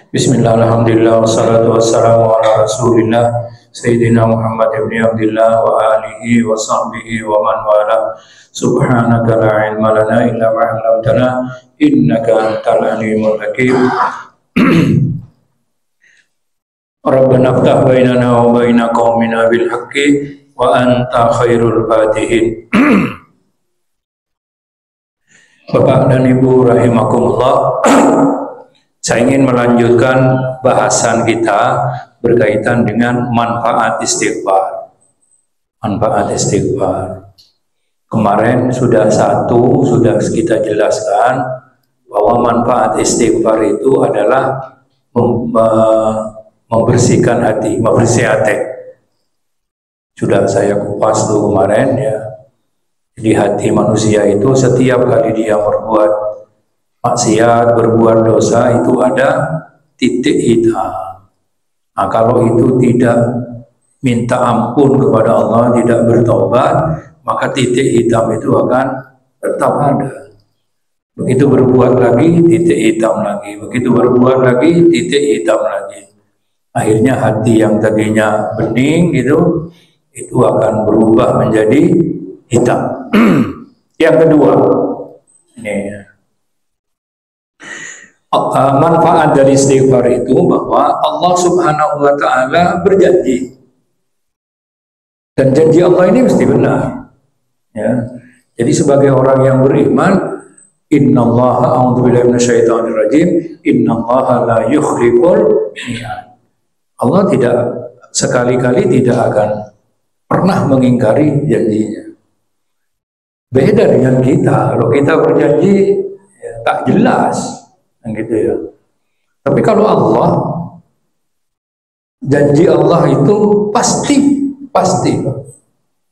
Bismillah, alhamdulillah, wassalatu wassalamu ala rasulillah Sayyidina Muhammad ibn Abdillah wa alihi wa sahbihi wa man wala. Subhanaka la ilma lana illa ma 'allamtana innaka antal alimul hakim. Rabbana iftah bainana wa baina qaumina bil haqqi wa anta khairul fatihin. Bapak dan Ibu rahimakumullah, saya ingin melanjutkan bahasan kita berkaitan dengan manfaat istighfar. Manfaat istighfar. Kemarin sudah kita jelaskan bahwa manfaat istighfar itu adalah membersihkan hati, membersih hati. Sudah saya kupas tuh kemarin ya. Jadi hati manusia itu setiap kali dia berbuat maksiat, berbuat dosa itu ada titik hitam. Nah, kalau itu tidak minta ampun kepada Allah, tidak bertobat, maka titik hitam itu akan tetap ada. Begitu berbuat lagi, titik hitam lagi. Begitu berbuat lagi, titik hitam lagi. Akhirnya hati yang tadinya bening gitu, itu akan berubah menjadi hitam. Yang kedua, ini manfaat dari istighfar itu bahwa Allah Subhanahu wa Ta'ala berjanji, dan janji Allah ini mesti benar. Ya. Jadi sebagai orang yang beriman, innallaha a'udzubillahi minasyaitonir rajim, innallaha la yukhliful mi'ad. Allah tidak sekali-kali tidak akan pernah mengingkari janjinya. Beda dengan kita, kalau kita berjanji ya, tak jelas, gitu ya. Tapi kalau Allah, janji Allah itu pasti,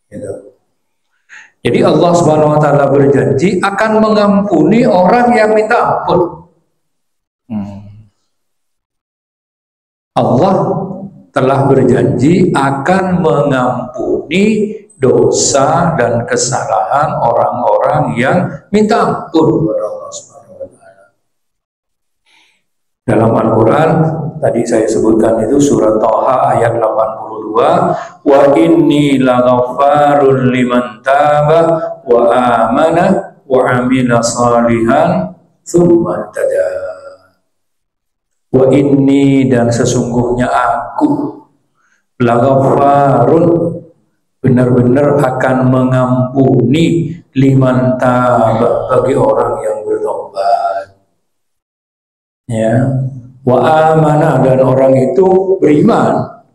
gitu. Jadi Allah Subhanahu Wa Taala berjanji akan mengampuni orang yang minta ampun. Allah telah berjanji akan mengampuni dosa dan kesalahan orang-orang yang minta ampun kepada Allah Subhanahu wa Ta'ala. Dalam Al-Quran tadi saya sebutkan itu surat Thaha ayat 82, wa inni laghaffarul liman taba wa amana wa amila salihan tsumma tada. Wa inni, dan sesungguhnya aku, laghaffarun, benar-benar akan mengampuni, liman taba, bagi orang yang bertobat, ya, wa amanah, dan orang itu beriman,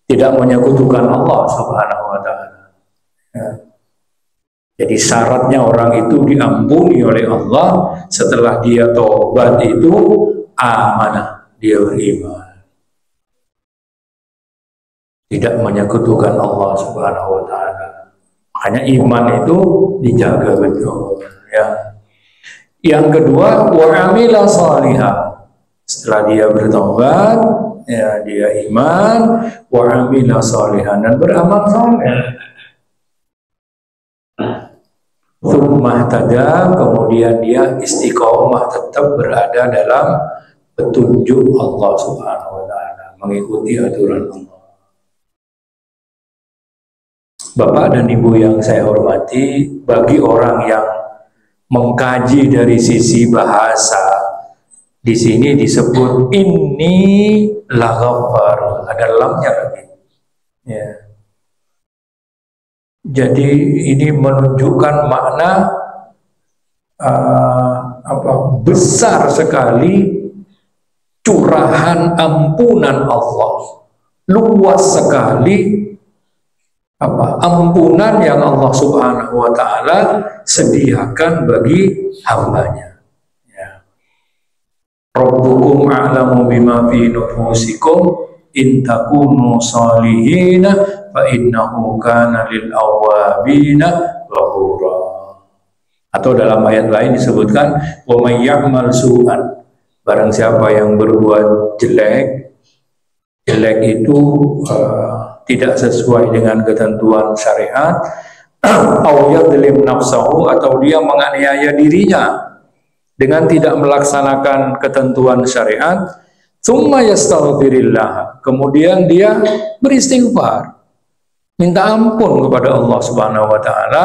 tidak menyekutukan Allah Subhanahu wa Ta'ala. Ya. Jadi syaratnya orang itu diampuni oleh Allah setelah dia tobat itu amanah, dia beriman, tidak menyekutukan Allah Subhanahu wa Ta'ala. Makanya iman itu dijaga betul, ya. Yang kedua, wa amila salihah. Setelah dia bertobat, ya, dia iman, wa amila salihan, dan beramal saleh. Tsumma tada, kemudian dia istiqomah, tetap berada dalam petunjuk Allah Subhanahu wa Ta'ala, mengikuti aturan Allah. Bapak dan Ibu yang saya hormati, bagi orang yang mengkaji dari sisi bahasa, di sini disebut inni laghaffar, ada lamnya lagi. Ya. Jadi ini menunjukkan makna besar sekali curahan ampunan Allah, luas sekali ampunan yang Allah Subhanahu wa Ta'ala sediakan bagi hambanya. Ya. Rabbukum a'lamu bima fi nufusikum in takunu salihina fa innahu kana lil awwabina ghafura. Atau dalam ayat lain disebutkan wa may ya'mal su'an, barang siapa yang berbuat jelek itu tidak sesuai dengan ketentuan syariat, atau dia menganiaya dirinya, dengan tidak melaksanakan ketentuan syariat, tsumma yastaghfirillah, kemudian dia beristighfar, minta ampun kepada Allah Subhanahu wa taala,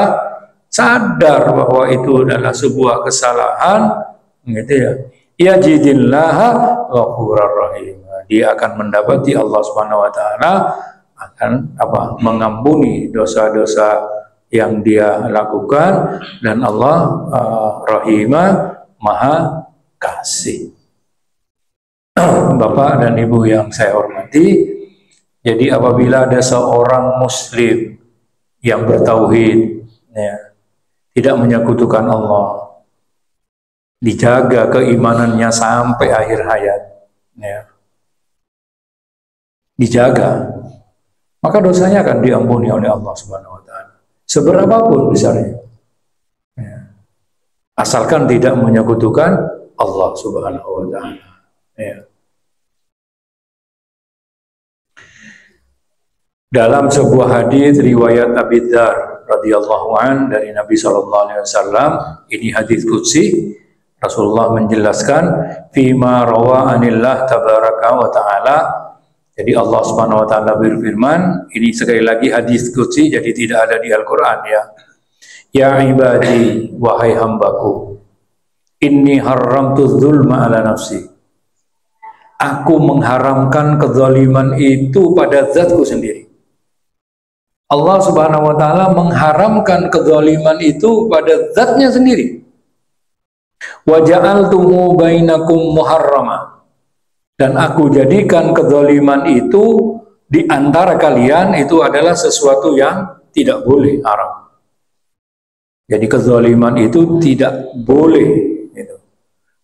sadar bahwa itu adalah sebuah kesalahan, gitu ya. Yajidillaha ghafurur rahim. Dia akan mendapati Allah Subhanahu wa taala akan mengampuni dosa-dosa yang dia lakukan, dan Allah rahimah, maha kasih. Bapak dan Ibu yang saya hormati, jadi apabila ada seorang muslim yang bertauhid, ya, tidak menyekutukan Allah, dijaga keimanannya sampai akhir hayat, ya, dijaga, maka dosanya akan diampuni oleh Allah Subhanahu wa taala, seberapapun besarnya, ya, asalkan tidak menyekutukan Allah Subhanahu wa taala, ya. Dalam sebuah hadis riwayat Abi Dzar radhiyallahu an dari Nabi SAW, ini hadis qudsi, Rasulullah menjelaskan fima rawa anillah tabaraka wa ta'ala. Jadi Allah Subhanahu wa taala berfirman, ini sekali lagi hadis qudsi, jadi tidak ada di Al-Qur'an, ya. Ya ibadi, wahai hambaku, inni haramtu dzulma ala nafsi. Aku mengharamkan kezaliman itu pada zatku sendiri. Allah Subhanahu wa taala mengharamkan kezaliman itu pada zatnya sendiri. Wa ja'altumu bainakum muharrama. Dan aku jadikan kezaliman itu di antara kalian itu adalah sesuatu yang tidak boleh, haram. Jadi kezaliman itu tidak boleh, gitu.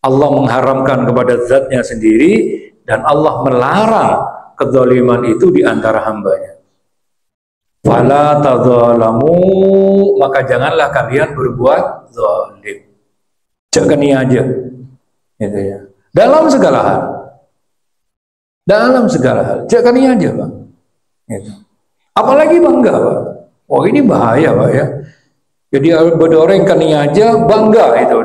Allah mengharamkan kepada zatnya sendiri, dan Allah melarang kezaliman itu di antara hambanya. Fala tadzalamu, maka janganlah kalian berbuat zalim. Cekani aja, gitu ya. Dalam segala hal, cekani aja, Pak. Gitu. Apalagi bangga, Pak. Oh, ini bahaya, Pak, ya. Jadi bedoreng kani aja bangga itu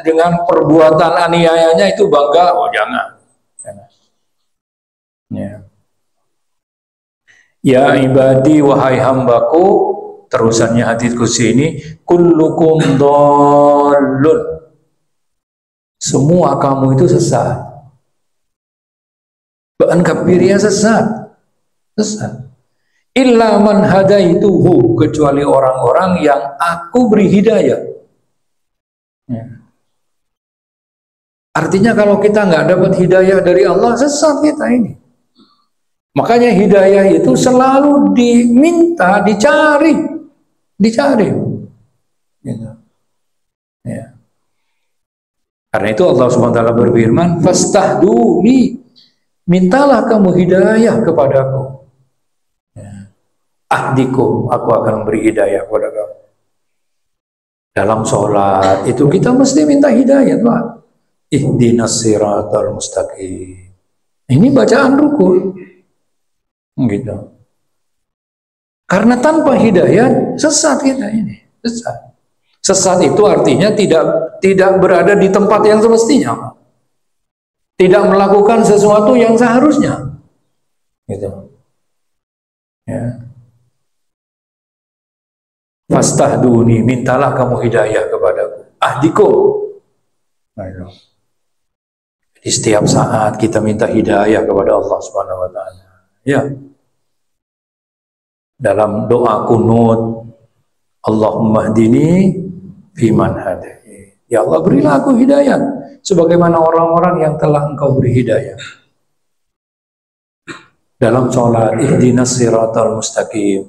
dengan perbuatan aniayanya itu bangga. Oh, jangan. Ya. Ya ibadi, wahai hambaku, terusannya hadis qudsi ini, kullukum dhallun. Semua kamu itu sesat. Bahkan kafirnya sesat. Illa man hadaituhu, kecuali orang-orang yang aku beri hidayah. Ya. Artinya kalau kita nggak dapat hidayah dari Allah, sesat kita ini. Makanya hidayah itu selalu diminta, dicari. Gitu. Ya. Karena itu Allah SWT berfirman, fastahduni, mintalah kamu hidayah kepadaku. Ya. Ahdikum, aku akan memberi hidayah kepada kamu. Dalam sholat itu kita mesti minta hidayah, Pak. Ihdinas siratal mustaqim. Ini bacaan rukun. Gitu. Karena tanpa hidayah sesat kita ini, sesat itu artinya tidak berada di tempat yang semestinya, tidak melakukan sesuatu yang seharusnya, gitu. Ya. Fastahduni, mintalah kamu hidayah kepadaku. Ahdikum. Di setiap saat kita minta hidayah kepada Allah Subhanahu wa taala. Ya. Dalam doa kunut, Allahumma hdini fiman hadai. Ya Allah, berilah aku hidayah sebagaimana orang-orang yang telah Engkau beri hidayah. Dalam sholat, ihdinas siratal mustaqim.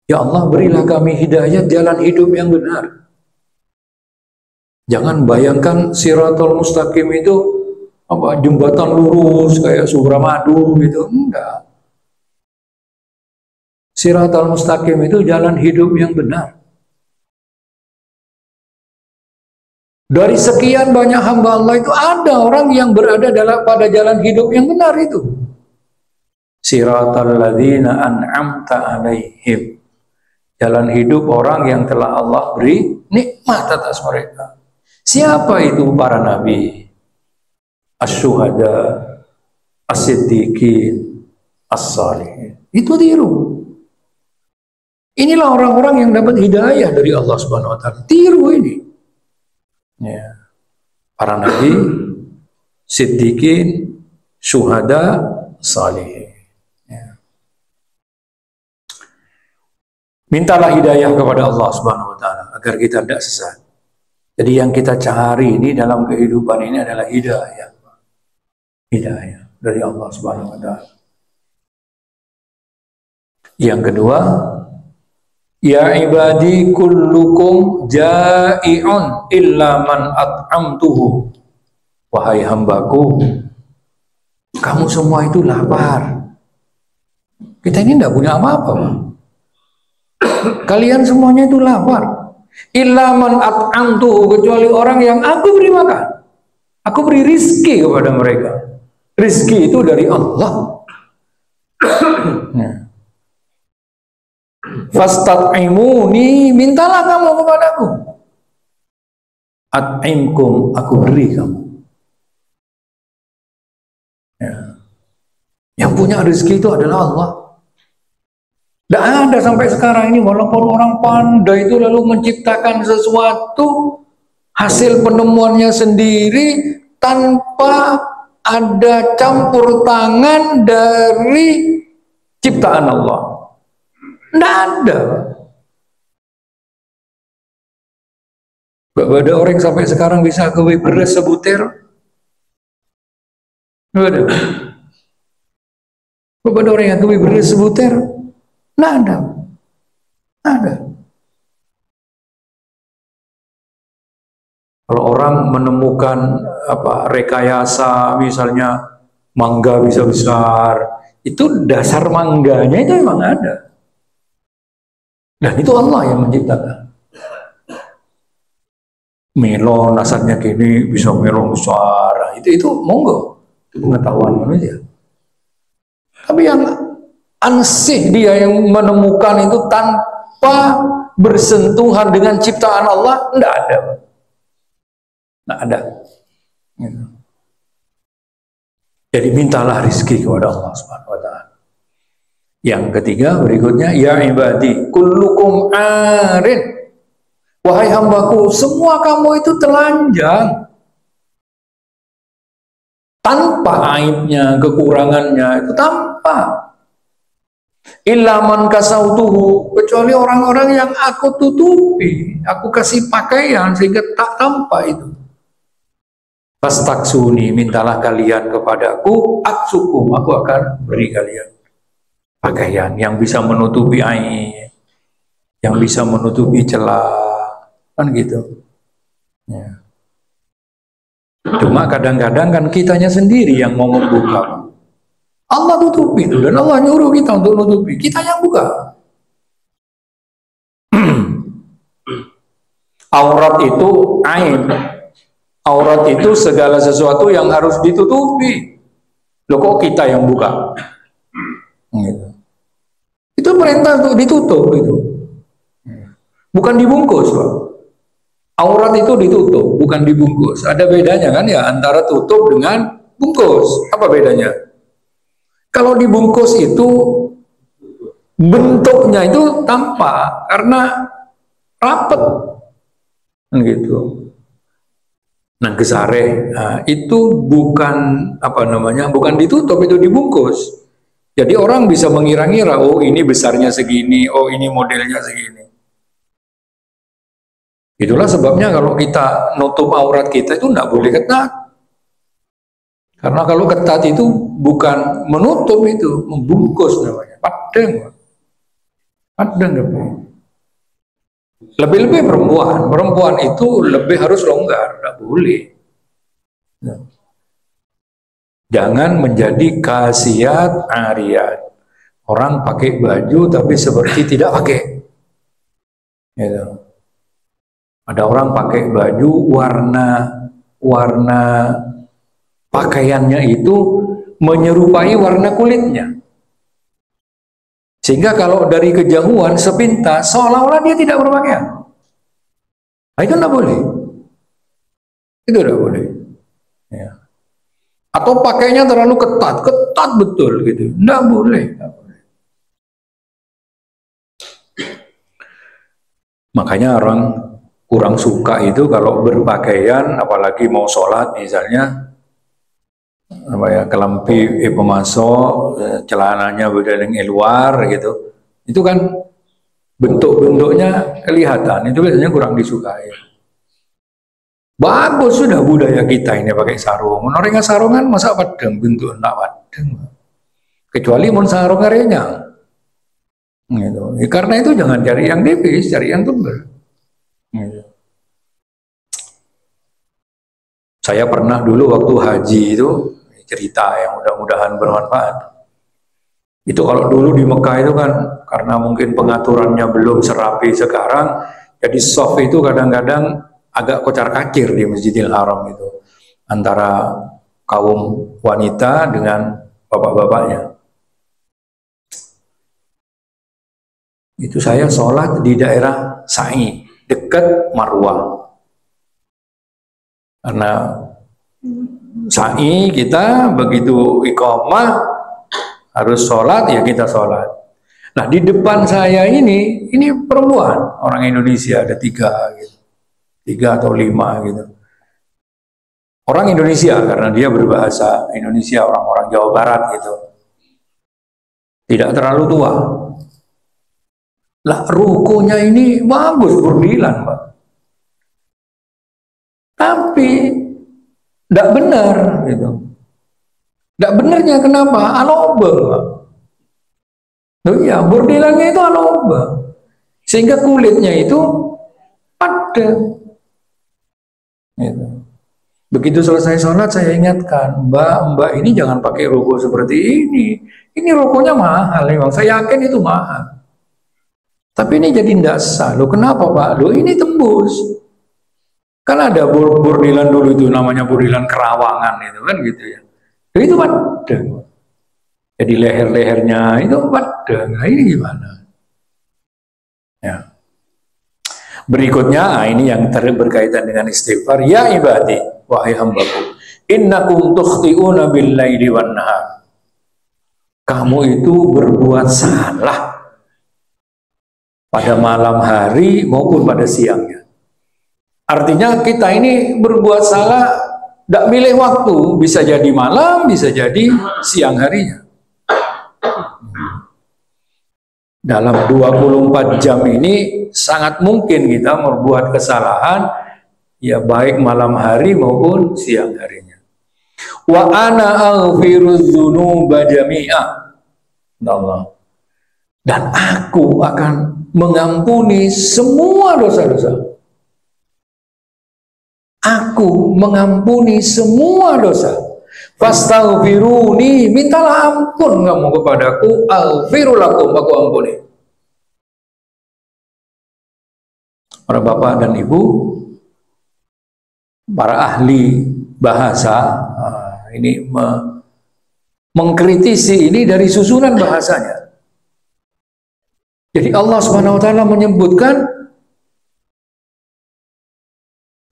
Ya Allah, berilah kami hidayah jalan hidup yang benar. Jangan bayangkan siratal mustaqim itu jembatan lurus kayak Suramadu gitu, enggak. Siratal mustaqim itu jalan hidup yang benar. Dari sekian banyak hamba Allah itu ada orang yang berada pada jalan hidup yang benar itu. Siratal ladzina an'amta alaihim. Jalan hidup orang yang telah Allah beri nikmat atas mereka. Siapa itu para nabi? Asy-syuhada, as-siddiqin, as-salihin. Itu tiru. Inilah orang-orang yang dapat hidayah dari Allah Subhanahu wa taala. Tiru ini. Ya. Para nabi, siddiqin, syuhada, salihin. Ya. Mintalah hidayah kepada Allah Subhanahu wa taala agar kita tidak sesat. Jadi yang kita cari ini dalam kehidupan ini adalah hidayah. Hidayah dari Allah Subhanahu wa taala. Yang kedua, ya ibadi kullukum ja'i'un illa man at'amtuhu. Wahai hambaku, kamu semua itu lapar. Kita ini tidak punya apa-apa. Kalian semuanya itu lapar. Illa man at'amtuhu, kecuali orang yang aku beri makan. Aku beri rizki kepada mereka. Rizki itu dari Allah. Fastat'imuni, mintalah kamu kepadaku. At'imkum, aku beri kamu. Ya. Yang punya rezeki itu adalah Allah. Tidak ada sampai sekarang ini, walaupun orang pandai itu lalu menciptakan sesuatu hasil penemuannya sendiri tanpa ada campur tangan dari ciptaan Allah. Tidak ada. Gak ada orang sampai sekarang bisa gawe beras sebutir. Gak ada. Gak ada orang yang gawe beras sebutir. Tidak ada. Tidak ada. Kalau orang menemukan rekayasa, misalnya mangga bisa besar, itu dasar mangganya itu memang ada. Dan itu Allah yang menciptakan. Melon asalnya gini bisa melon besar, itu monggo, itu pengetahuan manusia. Tapi yang ansih dia yang menemukan itu tanpa bersentuhan dengan ciptaan Allah, tidak ada. Tidak ada. Jadi mintalah rizki kepada Allah Subhanahu wa taala. Yang ketiga berikutnya, ya ibadi kullukum arin. Wahai hambaku, semua kamu itu telanjang. Tanpa aibnya, kekurangannya, itu tanpa. Illa man kasautuhu, kecuali orang-orang yang aku tutupi, aku kasih pakaian sehingga tak tampak itu. Fastaksuni, mintalah kalian kepadaku, aksukum, aku akan beri kalian pakaian yang bisa menutupi aib, yang bisa menutupi celah, kan gitu. Ya. Cuma kadang-kadang kan kitanya sendiri yang mau membuka. Allah tutupi itu, dan Allah nyuruh kita untuk nutupi, kita yang buka. Aurat itu aib. Aurat itu segala sesuatu yang harus ditutupi. Loh kok kita yang buka? Gitu. Itu perintah untuk ditutup itu. Bukan dibungkus, Pak. Aurat itu ditutup, bukan dibungkus. Ada bedanya kan ya antara tutup dengan bungkus. Apa bedanya? Kalau dibungkus itu bentuknya itu tampak karena rapet. Gitu. Nah, gesare, itu bukan bukan ditutup, itu dibungkus. Jadi orang bisa mengira-ngira, oh ini besarnya segini, oh ini modelnya segini. Itulah sebabnya kalau kita nutup aurat kita itu tidak boleh ketat. Karena kalau ketat itu bukan menutup, itu membungkus namanya, padang. Lebih-lebih perempuan itu lebih harus longgar, tidak boleh. Jangan menjadi kasiat ariyat. Orang pakai baju tapi seperti tidak pakai. Gitu. Ada orang pakai baju warna pakaiannya itu menyerupai warna kulitnya. Sehingga kalau dari kejauhan sepintas seolah-olah dia tidak berpakaian. Nah, itu tidak boleh. Itu tidak boleh. Ya. Atau pakainya terlalu ketat, ketat betul gitu. Tidak boleh. Tidak boleh. Makanya orang kurang suka itu kalau berpakaian, apalagi mau sholat misalnya, apa ya, kelampi pemasok, celananya berdaling luar gitu. Itu kan bentuk-bentuknya kelihatan, itu biasanya kurang disukai. Bagus sudah budaya kita ini pakai sarung. Orang sarungan masa padang bentuk enggak padang. Kecuali mun sarung renyang. Gitu. Karena itu jangan cari yang tipis, cari yang tebal. Gitu. Saya pernah dulu waktu haji itu cerita yang mudah-mudahan bermanfaat. Itu kalau dulu di Mekah itu kan karena mungkin pengaturannya belum serapi sekarang, jadi soft itu kadang-kadang agak kocar-kacir di Masjidil Haram itu antara kaum wanita dengan bapak-bapaknya. Itu saya sholat di daerah Sa'i, dekat Marwah. Karena Sa'i kita begitu iqamah harus sholat, ya kita sholat. Nah di depan saya ini perempuan orang Indonesia ada 3 gitu. 3 atau 5 gitu. Orang Indonesia karena dia berbahasa Indonesia, orang-orang Jawa Barat gitu. Tidak terlalu tua. Lah rukunya ini bagus, berdilan Pak. Tapi tidak benar gitu. Tidak benarnya kenapa? Alobeng Pak. Oh iya, bordilannya itu alobeng. Sehingga kulitnya itu padat. Gitu. Begitu selesai sholat saya ingatkan, Mbak ini jangan pakai ruko seperti ini. Ini rukonya mahal memang. Saya yakin itu mahal. Tapi ini jadi tidak sah. Loh kenapa Pak? Loh ini tembus. Kan ada bordilan dulu itu namanya bordilan Kerawangan itu kan gitu ya. Loh itu padang. Jadi leher-lehernya itu padang. Nah ini gimana? Ya. Berikutnya, ini yang berkaitan dengan istighfar. Ya ibadi, wahai hambaku, innakum tukhti'una bil-laili wan-nahar. Kamu itu berbuat salah pada malam hari maupun pada siangnya. Artinya kita ini berbuat salah, tidak milih waktu, bisa jadi malam, bisa jadi siang harinya. Dalam 24 jam ini sangat mungkin kita membuat kesalahan, ya baik malam hari maupun siang harinya. Wa ana aghfirudz dzunuba jami'a. Allah. Dan aku akan mengampuni semua dosa-dosa. Aku mengampuni semua dosa. Fastaghfiruni, mintalah ampun kamu kepadaku, aghfirul lakum, aku ampuni. Para bapak dan ibu, para ahli bahasa ini mengkritisi ini dari susunan bahasanya. Jadi Allah Subhanahu wa taala menyebutkan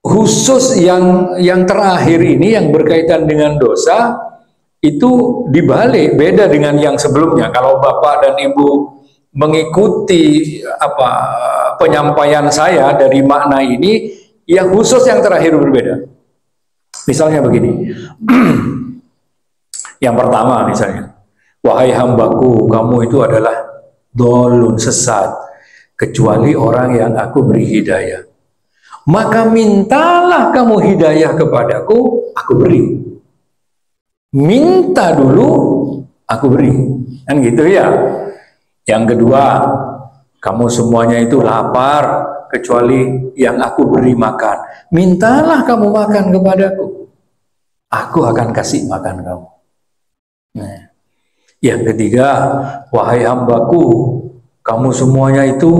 khusus yang terakhir ini yang berkaitan dengan dosa itu dibalik, beda dengan yang sebelumnya. Kalau bapak dan ibu mengikuti penyampaian saya dari makna ini, ya khusus yang terakhir berbeda. Misalnya begini, yang pertama misalnya, wahai hambaku, kamu itu adalah dolun, sesat, kecuali orang yang aku beri hidayah. Maka mintalah kamu hidayah kepadaku, aku beri. Minta dulu, aku beri. Kan gitu ya. Yang kedua, kamu semuanya itu lapar, kecuali yang aku beri makan. Mintalah kamu makan kepadaku, aku akan kasih makan kamu. Nah. Yang ketiga, wahai hambaku, kamu semuanya itu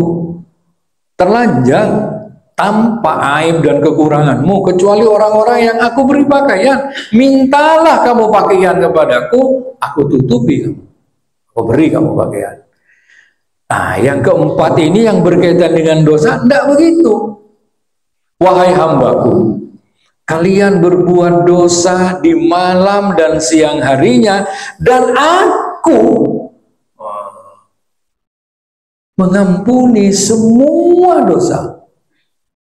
terlanjang tanpa aib dan kekuranganmu, kecuali orang-orang yang aku beri pakaian. Mintalah kamu pakaian kepadaku, aku tutupi kamu, aku beri kamu pakaian. Nah, yang keempat ini yang berkaitan dengan dosa, tidak begitu. Wahai hambaku, Kalian berbuat dosa di malam dan siang harinya, dan aku mengampuni semua dosa.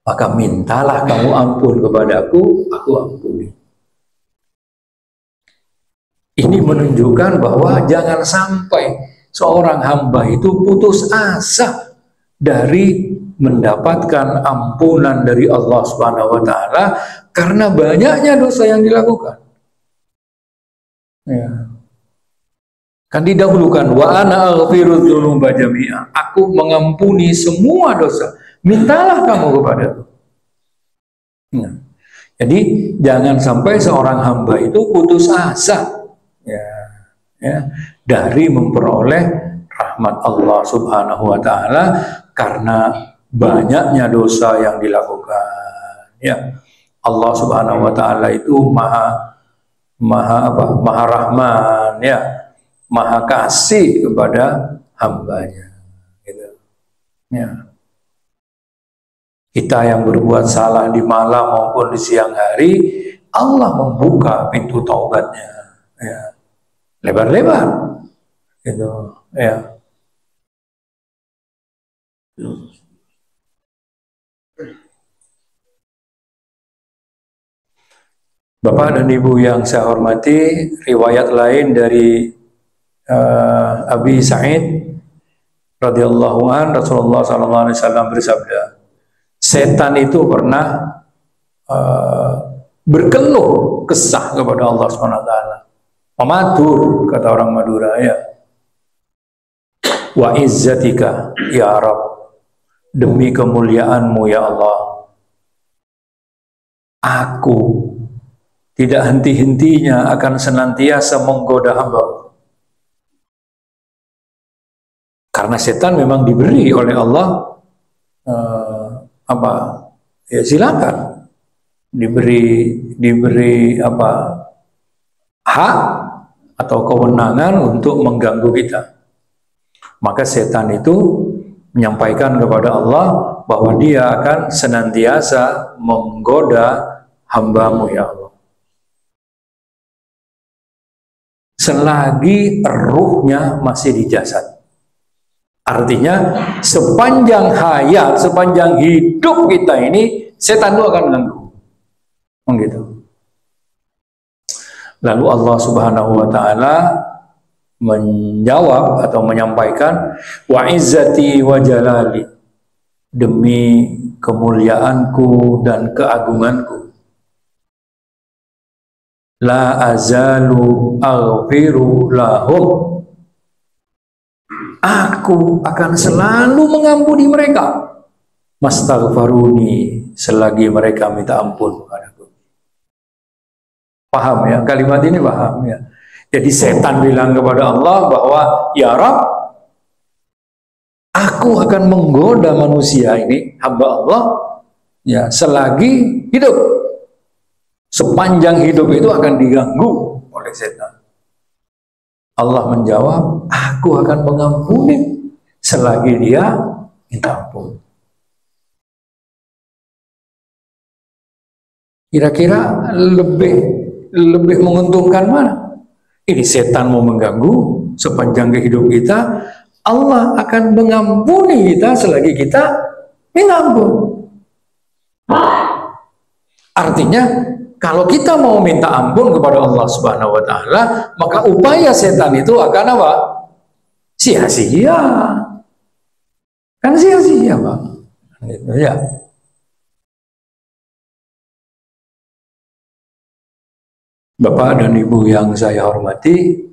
Maka mintalah kamu ampun kepadaku, aku ampuni. Ini menunjukkan bahwa jangan sampai seorang hamba itu putus asa dari mendapatkan ampunan dari Allah Subhanahu wa taala karena banyaknya dosa yang dilakukan. Ya. Kan didahulukan wa ana aghfiru dzunuba jami'a. Aku mengampuni semua dosa. Mintalah kamu kepadaku. Ya. Jadi jangan sampai seorang hamba itu putus asa dari memperoleh rahmat Allah Subhanahu wa taala karena banyaknya dosa yang dilakukan. Ya. Allah Subhanahu wa taala itu Maha Rahman, ya. Maha kasih kepada hambanya. Gitu. Ya. Kita yang berbuat salah di malam maupun di siang hari, Allah membuka pintu taubatnya, ya, lebar-lebar, gitu, ya. Bapak dan Ibu yang saya hormati, riwayat lain dari Abi Sa'id radhiyallahu an, Rasulullah sallallahu alaihi wasallam bersabda, setan itu pernah berkeluh kesah kepada Allah Subhanahu wa taala. Mematur, kata orang Madura, ya. Wa izzatika ya Rabb, demi kemuliaanmu ya Allah, aku tidak henti-hentinya akan senantiasa menggoda hamba. Karena setan memang diberi oleh Allah ya silakan diberi hak atau kewenangan untuk mengganggu kita. Maka setan itu menyampaikan kepada Allah bahwa dia akan senantiasa menggoda hambamu ya Allah selagi ruhnya masih di jasad. Artinya sepanjang hayat, sepanjang hidup kita ini, setan itu akan mengganggu. Gitu. Lalu Allah Subhanahu wa taala menjawab atau menyampaikan, wa izzati wa jalali, demi kemuliaanku dan keagunganku, la azalu aghfiru lahum, aku akan selalu mengampuni mereka, mastaghfaruni, selagi mereka minta ampun kepadaku. Paham ya, kalimat ini paham ya. Jadi setan bilang kepada Allah bahwa ya Rabb, aku akan menggoda manusia ini, hamba Allah, ya, selagi hidup. Sepanjang hidup itu akan diganggu oleh setan. Allah menjawab, aku akan mengampuni selagi dia minta ampun. Kira-kira lebih menguntungkan mana? Ini setan mau mengganggu sepanjang hidup kita, Allah akan mengampuni kita selagi kita minta ampun. Artinya kalau kita mau minta ampun kepada Allah Subhanahu wa taala, maka upaya setan itu akan apa? Sia-sia. Kan sia-sia, Pak. Gitu ya. Bapak dan Ibu yang saya hormati,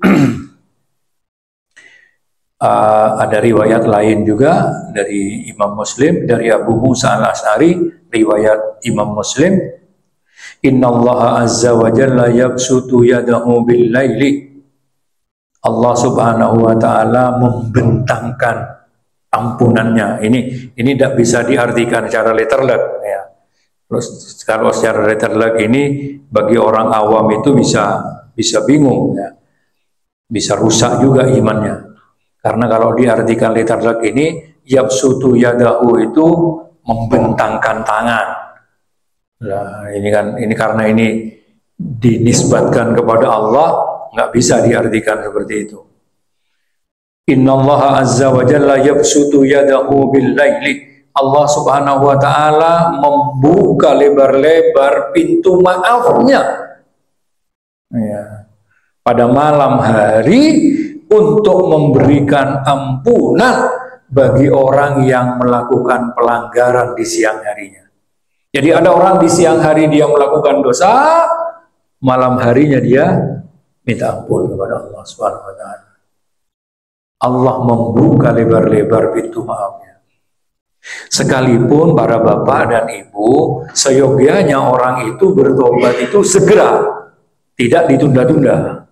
ada riwayat lain juga dari Imam Muslim, dari Abu Musa al-Asy'ari, riwayat Imam Muslim, innallaha azza wa jalla yabsutu yadahu bil laili, Allah Subhanahu wa taala membentangkan ampunannya. Ini tidak bisa diartikan secara literal ya. Terus kalau secara literal ini bagi orang awam itu bisa bingung ya. Bisa rusak juga imannya. Karena kalau diartikan literal ini, yabsutu yadahu itu membentangkan tangan. Nah, ini karena ini dinisbatkan kepada Allah, nggak bisa diartikan seperti itu. Innallaha azza wa jalla yabsutu yadahu bil laili. Allah subhanahu wa ta'ala membuka lebar-lebar pintu maafnya ya, pada malam hari untuk memberikan ampunan bagi orang yang melakukan pelanggaran di siang harinya. Jadi ada orang di siang hari dia melakukan dosa, malam harinya dia minta ampun kepada Allah subhanahu wa ta'ala. Allah membuka lebar-lebar pintu maafnya. Sekalipun para bapak dan ibu, seyogyanya orang itu bertobat itu segera, tidak ditunda-tunda.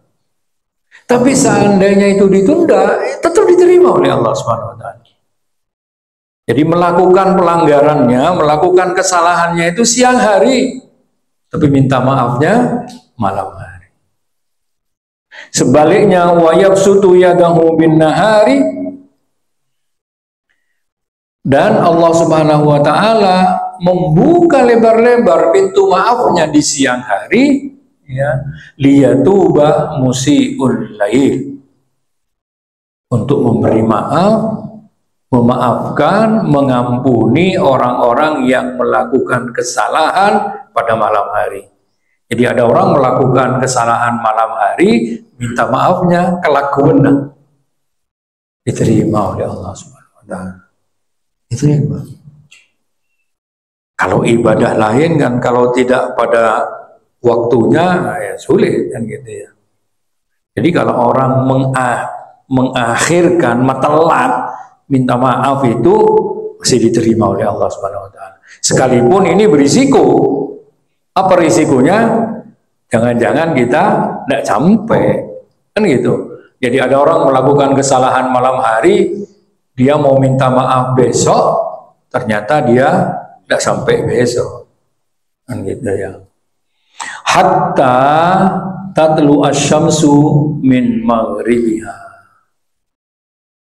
Tapi seandainya itu ditunda, tetap diterima oleh Allah Subhanahu wa taala. Jadi melakukan pelanggarannya, melakukan kesalahannya itu siang hari, tapi minta maafnya malam hari. Sebaliknya, wa yabsutu yadahu bin nahari, dan Allah Subhanahu wa ta'ala membuka lebar-lebar pintu maafnya di siang hari ya, liyatuba musi'ul lail, untuk memberi maaf, memaafkan, mengampuni orang-orang yang melakukan kesalahan pada malam hari. Jadi ada orang melakukan kesalahan malam hari, minta maafnya kelakuan, diterima oleh Allah Subhanahu wa ta'ala. Itu ya, kalau ibadah lain kan kalau tidak pada waktunya ya sulit kan gitu ya. Jadi kalau orang mengakhirkan telat minta maaf itu masih diterima oleh Allah Subhanahu wa taala. Sekalipun ini berisiko. Apa risikonya? Jangan-jangan kita tidak sampai kan gitu. Jadi ada orang melakukan kesalahan malam hari, dia mau minta maaf besok, ternyata dia tidak sampai besok, kan gitu ya. Hatta tatlu asyamsu min maghribiha.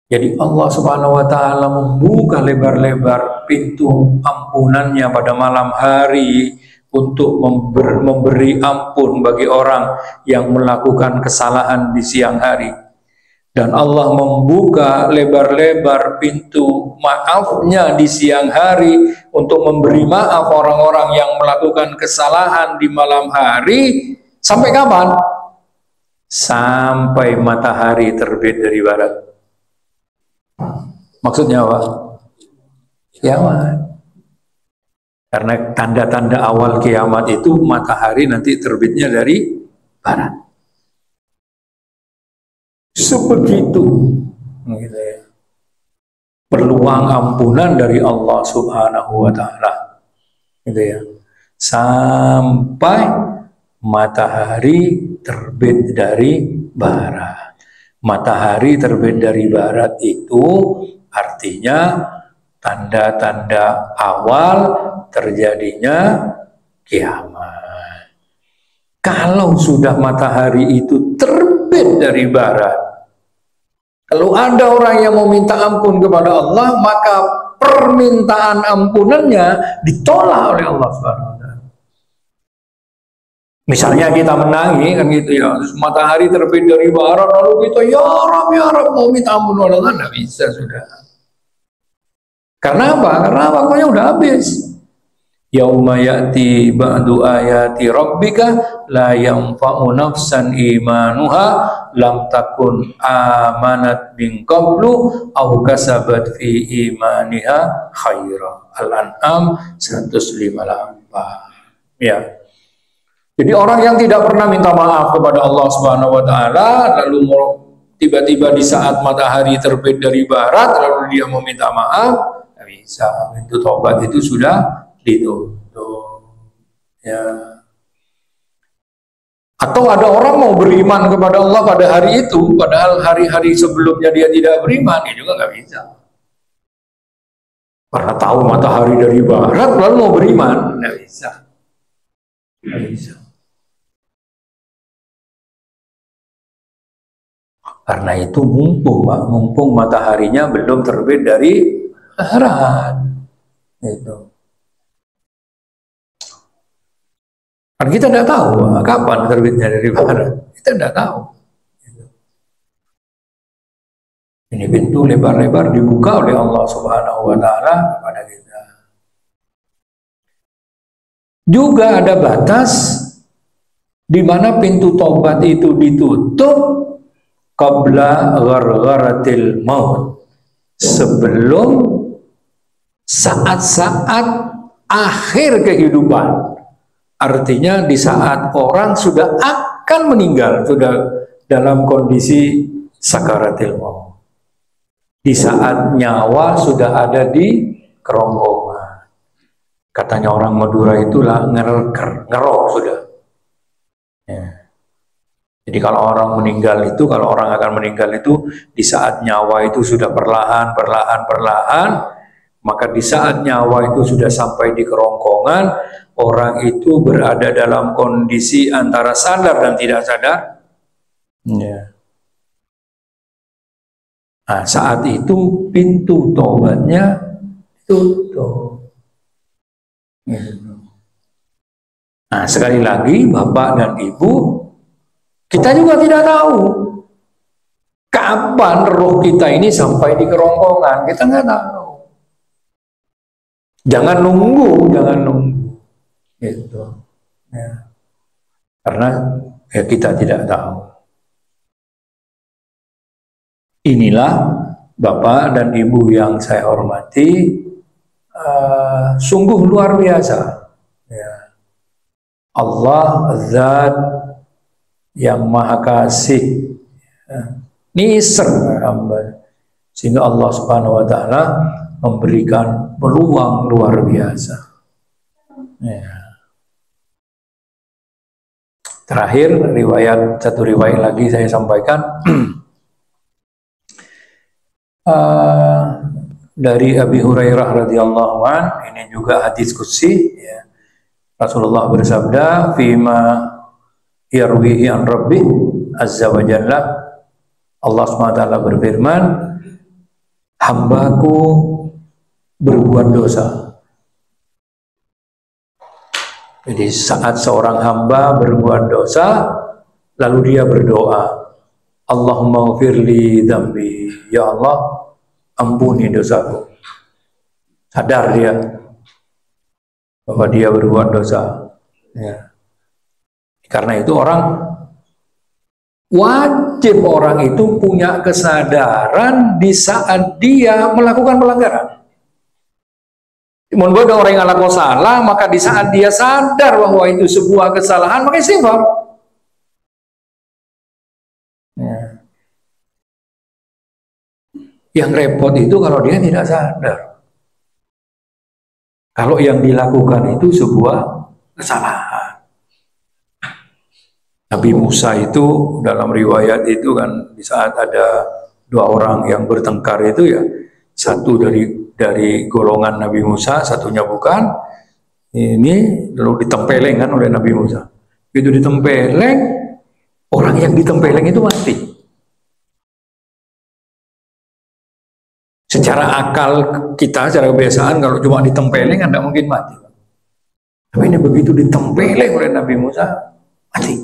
Jadi Allah Subhanahu wa ta'ala membuka lebar-lebar pintu ampunannya pada malam hari untuk memberi ampun bagi orang yang melakukan kesalahan di siang hari. Dan Allah membuka lebar-lebar pintu maafnya di siang hari untuk memberi maaf orang-orang yang melakukan kesalahan di malam hari. Sampai kapan? Sampai matahari terbit dari barat. Maksudnya apa? Kiamat. Karena tanda-tanda awal kiamat itu matahari nanti terbitnya dari barat. Sebegitu gitu ya, peluang ampunan dari Allah Subhanahu wa ta'ala gitu ya, sampai matahari terbit dari barat. Matahari terbit dari barat itu artinya tanda-tanda awal terjadinya kiamat. Kalau sudah matahari itu terbit dari barat, kalau ada orang yang mau minta ampun kepada Allah, maka permintaan ampunannya ditolak oleh Allah Subhanahu wa ta'ala. Misalnya kita menangi kan gitu ya, terus matahari terbit dari barat, lalu kita ya Rab mau minta ampun kepada Allah, tidak bisa sudah. Karena apa? Karena waktunya udah habis. Yauma ya'ti ba'du ayati rabbika la yanfa'u nafsan imanuha lam takun amanat min qablu aw kasabat fi imaniha khaira. Al-An'am 158. Ya. Jadi orang yang tidak pernah minta maaf kepada Allah Subhanahu wa taala, lalu tiba-tiba di saat matahari terbit dari barat lalu dia mau minta maaf, tidak bisa. Pintu tobat itu sudah ditutup ya. Atau ada orang mau beriman kepada Allah pada hari itu, padahal hari-hari sebelumnya dia tidak beriman, ini juga nggak bisa. Karena tahu matahari dari barat lalu mau beriman, nggak bisa. Nggak bisa. Karena itu mumpung mataharinya belum terbit dari barat itu. Kan kita tidak tahu kapan terbitnya dari barat. Kita tidak tahu. Ini pintu lebar-lebar dibuka oleh Allah Subhanahu wa Ta'ala kepada kita. Juga ada batas di mana pintu taubat itu ditutup qabla ghargharatil maut, sebelum saat-saat akhir kehidupan. Artinya di saat orang sudah akan meninggal, sudah dalam kondisi sakaratil maut. Di saat nyawa sudah ada di kerongkongan. Katanya orang Madura itulah ngerok sudah. Ya. Jadi kalau orang meninggal itu, kalau orang akan meninggal itu, di saat nyawa itu sudah perlahan, maka di saat nyawa itu sudah sampai di kerongkongan, orang itu berada dalam kondisi antara sadar dan tidak sadar. Ya. Nah, saat itu pintu taubatnya tutup. Nah, sekali lagi Bapak dan Ibu, kita juga tidak tahu kapan roh kita ini sampai di kerongkongan. Kita nggak tahu. Jangan nunggu. Gitu. Ya. Karena ya, kita tidak tahu. Inilah Bapak dan Ibu yang saya hormati, sungguh luar biasa. Ya. Allah Zat yang Maha Kasih, nisr hamba, sehingga Allah Subhanahu Wa Ta'ala memberikan peluang luar biasa. Ya. Terakhir satu riwayat lagi saya sampaikan. Dari Abi Hurairah radhiyallahu an, ini juga hadis qudsi, ya. Rasulullah bersabda, "Fima yarwihi an Rabbih azza wa jalla." Allah SWT berfirman, "Hambaku berbuat dosa." Jadi saat seorang hamba berbuat dosa, lalu dia berdoa, "Allahumma ghfirli dzambi." Ya Allah, ampuni dosaku. Sadar dia bahwa dia berbuat dosa. Ya. Karena itu wajib orang itu punya kesadaran di saat dia melakukan pelanggaran. Membuat orang yang ngelakuin salah, maka di saat dia sadar bahwa itu sebuah kesalahan, maka istighfar. Ya. Yang repot itu kalau dia tidak sadar. Kalau yang dilakukan itu sebuah kesalahan. Nabi Musa itu dalam riwayat itu kan, di saat ada dua orang yang bertengkar itu ya, satu dari golongan Nabi Musa, satunya bukan. Ini lalu ditempeleng kan oleh Nabi Musa. Itu ditempeleng, orang yang ditempeleng itu mati. Secara akal kita, secara kebiasaan, kalau cuma ditempeleng tidak mungkin mati. Tapi ini begitu ditempeleng oleh Nabi Musa, mati.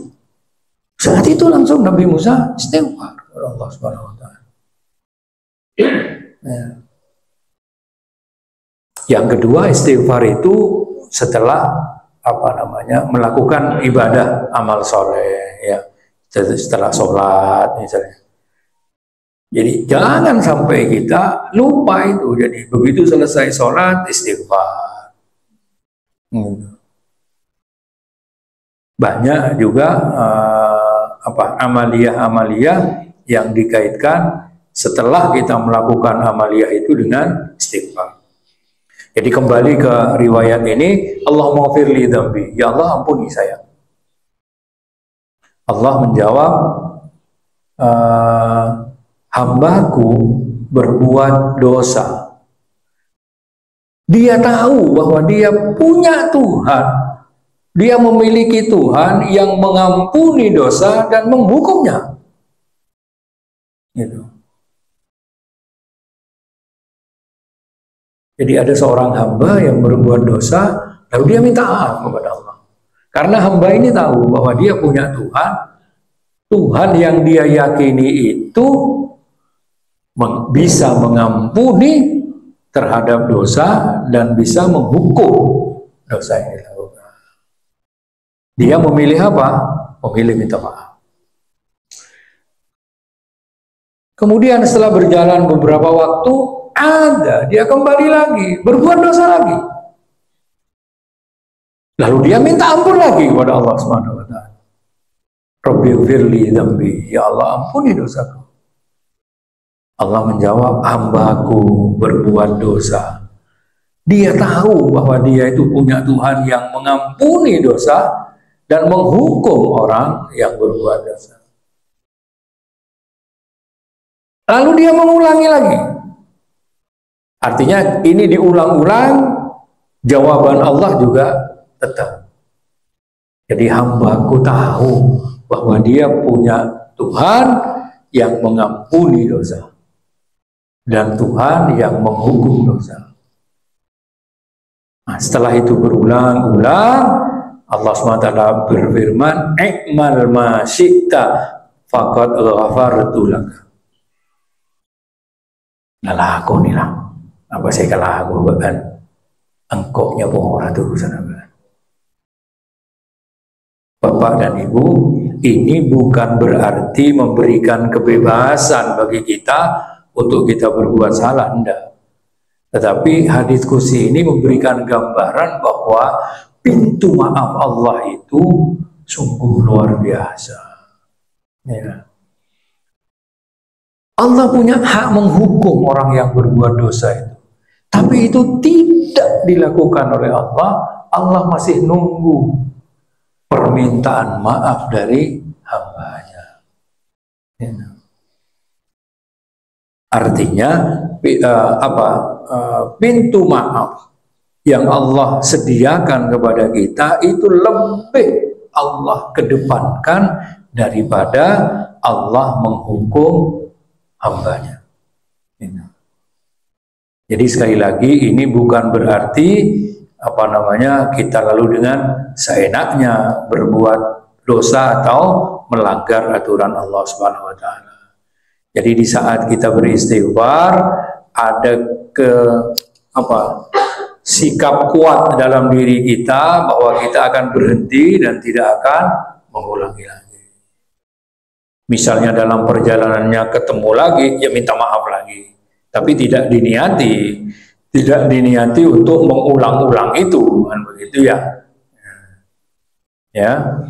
Saat itu langsung Nabi Musa istighfar kepada Allah Subhanahu Wa Taala. Ya. Yang kedua, istighfar itu setelah melakukan ibadah amal soleh, ya, setelah sholat misalnya. Jadi jangan sampai kita lupa itu. Jadi begitu selesai sholat istighfar. Banyak juga amaliyah-amaliyah yang dikaitkan setelah kita melakukan amaliyah itu dengan istighfar. Jadi kembali ke riwayat ini, Allahumma ghfirli dzambi, ya Allah ampuni saya. Allah menjawab, hambaku berbuat dosa. Dia tahu bahwa dia punya Tuhan, dia memiliki Tuhan yang mengampuni dosa dan menghukumnya. Gitu. Jadi ada seorang hamba yang berbuat dosa, lalu dia minta maaf kepada Allah. Karena hamba ini tahu bahwa dia punya Tuhan, Tuhan yang dia yakini itu bisa mengampuni terhadap dosa dan bisa menghukum dosa yang dilakukan. Dia memilih apa? Memilih minta maaf. Kemudian setelah berjalan beberapa waktu, dia kembali lagi, berbuat dosa lagi. Lalu dia minta ampun lagi kepada Allah Subhanahu wa taala. Rabbighfirli dzambi, ya Allah ampuni dosaku. Allah menjawab, hambaku berbuat dosa. Dia tahu bahwa dia itu punya Tuhan yang mengampuni dosa dan menghukum orang yang berbuat dosa. Lalu dia mengulangi lagi. Artinya ini diulang-ulang, jawaban Allah juga tetap. Jadi hambaku tahu bahwa dia punya Tuhan yang mengampuni dosa dan Tuhan yang menghukum dosa. Nah, setelah itu berulang-ulang, Allah SWT berfirman, "I'mal ma syi'ta faqad ghafartu laka." Nah, aku nih lah. Apa saya kalah aku bahkan engkaunya pohon itu sana. Bapak dan Ibu, ini bukan berarti memberikan kebebasan bagi kita untuk kita berbuat salah, enggak. Tetapi hadis kursi ini memberikan gambaran bahwa pintu maaf Allah itu sungguh luar biasa. Ya. Allah punya hak menghukum orang yang berbuat dosa itu. Tapi itu tidak dilakukan oleh Allah. Allah masih nunggu permintaan maaf dari hambanya. Ya. Artinya pintu maaf yang Allah sediakan kepada kita itu lebih Allah kedepankan daripada Allah menghukum hambanya. Ya. Jadi sekali lagi ini bukan berarti kita lalu dengan seenaknya berbuat dosa atau melanggar aturan Allah Subhanahu wa taala. Jadi di saat kita beristighfar ada sikap kuat dalam diri kita bahwa kita akan berhenti dan tidak akan mengulangi lagi. Misalnya dalam perjalanannya ketemu lagi, ya minta maaf lagi. Tapi tidak diniati untuk mengulang-ulang itu, kan begitu ya. Ya.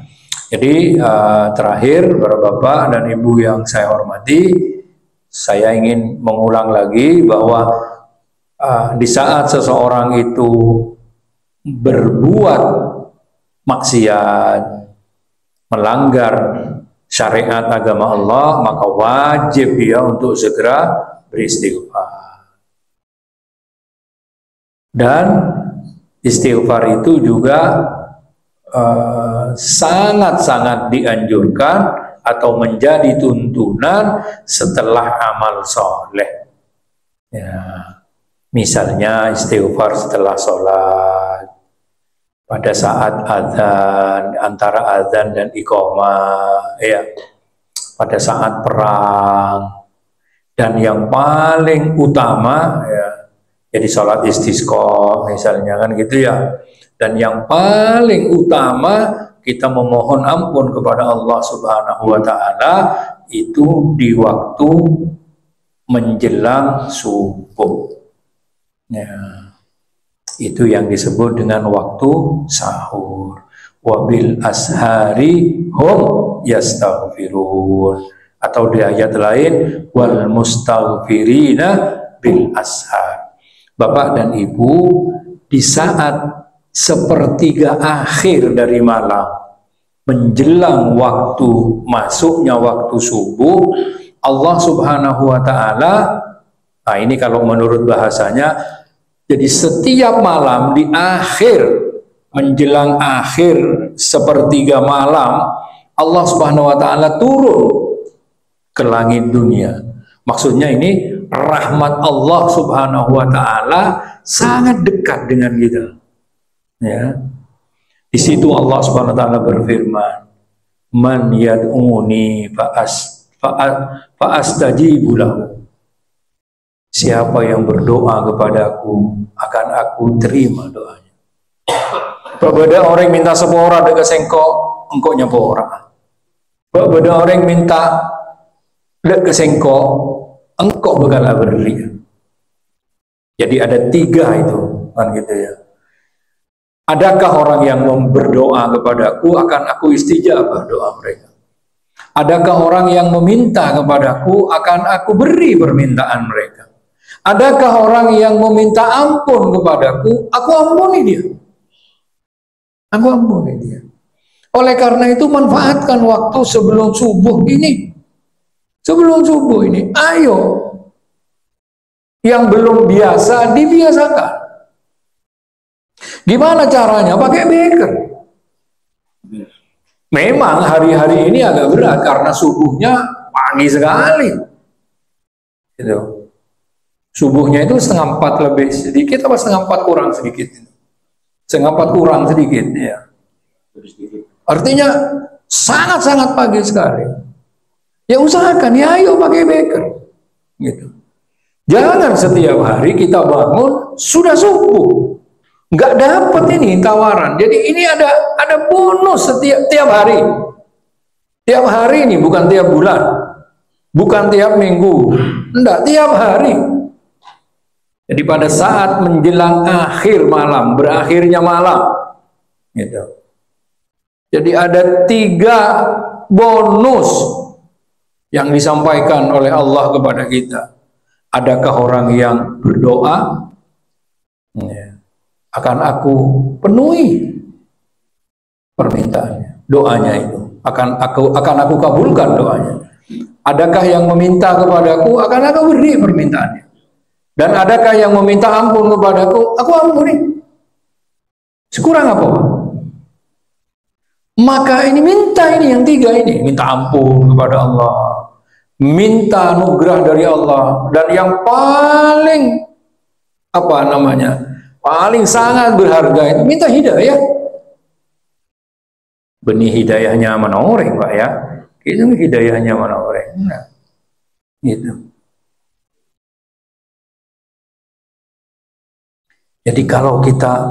Jadi terakhir, para bapak dan ibu yang saya hormati, saya ingin mengulang lagi bahwa di saat seseorang itu berbuat maksiat, melanggar syariat agama Allah, maka wajib dia untuk segera beristighfar. Dan istighfar itu juga sangat-sangat dianjurkan atau menjadi tuntunan setelah amal soleh. Ya, misalnya istighfar setelah sholat, pada saat azan, antara azan dan iqamah, ya, pada saat perang. Dan yang paling utama ya, jadi sholat istisqa misalnya kan gitu ya. Dan yang paling utama kita memohon ampun kepada Allah Subhanahu wa taala itu di waktu menjelang subuh. Ya. Itu yang disebut dengan waktu sahur. Wabil ashari hum yastaghfirun. Atau di ayat lain wal mustaghfirina bil ashar. Bapak dan Ibu, di saat sepertiga akhir dari malam menjelang waktu masuknya waktu subuh, Allah Subhanahu wa taala, nah ini kalau menurut bahasanya, jadi setiap malam di akhir menjelang akhir sepertiga malam, Allah Subhanahu wa taala turun ke langit dunia. Maksudnya ini rahmat Allah Subhanahu wa taala sangat dekat dengan kita. Ya. Di Di situ Allah Subhanahu wa taala berfirman, "Man yad'uni fa'astajibu lahu." Siapa yang berdoa kepadaku, akan aku terima doanya. Berbeda orang minta sepora dekat sengkok, engkau nyepora. Berbeda orang minta dekat sengkok, engkau bakal beri. Jadi ada 3 itu, kan gitu ya. Adakah orang yang berdoa kepadaku, akan aku istijabah doa mereka. Adakah orang yang meminta kepadaku, akan aku beri permintaan mereka. Adakah orang yang meminta ampun kepadaku, aku ampuni dia. Aku ampuni dia. Oleh karena itu manfaatkan waktu sebelum subuh ini. Sebelum subuh ini, ayo. Yang belum biasa, dibiasakan. Gimana caranya? Pakai beker. Memang hari-hari ini agak berat karena subuhnya pagi sekali. Gitu. Subuhnya itu 3:30 lebih sedikit apa 3:30 kurang sedikit? 3:30 kurang sedikit, ya. Artinya sangat-sangat pagi sekali. Ya usahakan, ya ayo pakai beker. Gitu. Jangan setiap hari kita bangun sudah subuh. Nggak dapat ini tawaran. Jadi ini ada bonus tiap hari. Tiap hari ini, bukan tiap bulan. Bukan tiap minggu. Enggak, tiap hari. Jadi pada saat menjelang akhir malam, berakhirnya malam, gitu. Jadi ada 3 bonus yang disampaikan oleh Allah kepada kita. Adakah orang yang berdoa, ya, akan aku penuhi permintaannya, doanya itu, akan aku kabulkan doanya. Adakah yang meminta kepadaku, akan aku beri permintaannya. Dan adakah yang meminta ampun kepadaku, aku ampuni. Sekurang apa? Maka ini minta ini yang 3 ini. Minta ampun kepada Allah. Minta anugerah dari Allah. Dan yang paling, paling sangat berharga itu minta hidayah. Benih hidayahnya menoreh, Pak ya. Itu hidayahnya menoreh. Nah, gitu. Jadi kalau kita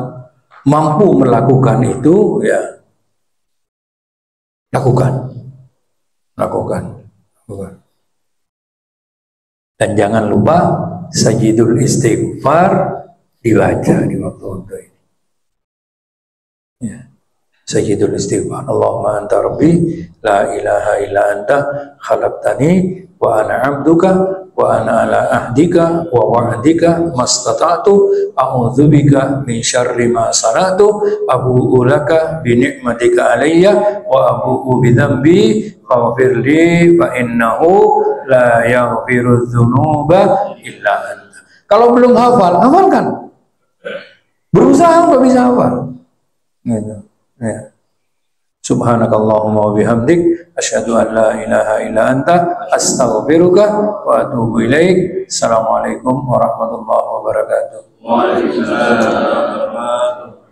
mampu melakukan itu, ya lakukan. Dan jangan lupa sajidul istighfar dibaca di waktu ini. Ya. Sajidul istighfar. Allahumma anta rabbi la ilaha illa anta khalaqtani wa ana 'abduka wa ana ala ahdika wa wa'dika mastata'tu a'udzubika min syarri ma sana'tu abu'u laka bi ni'matika alayya wa abu'u bi dzambi faghfirli fa innahu la yaghfiru dzunuba illa anta. Kalau belum hafal, hafalkan. Berusaha untuk bisa hafal. Gitu. Ya. Subhanakallahumma wa bihamdik asyhadu an la ilaha illa anta astaghfiruka wa atubu ilaik. Assalamualaikum warahmatullahi wabarakatuh. Waalaikumsalam warahmatullahi wabarakatuh.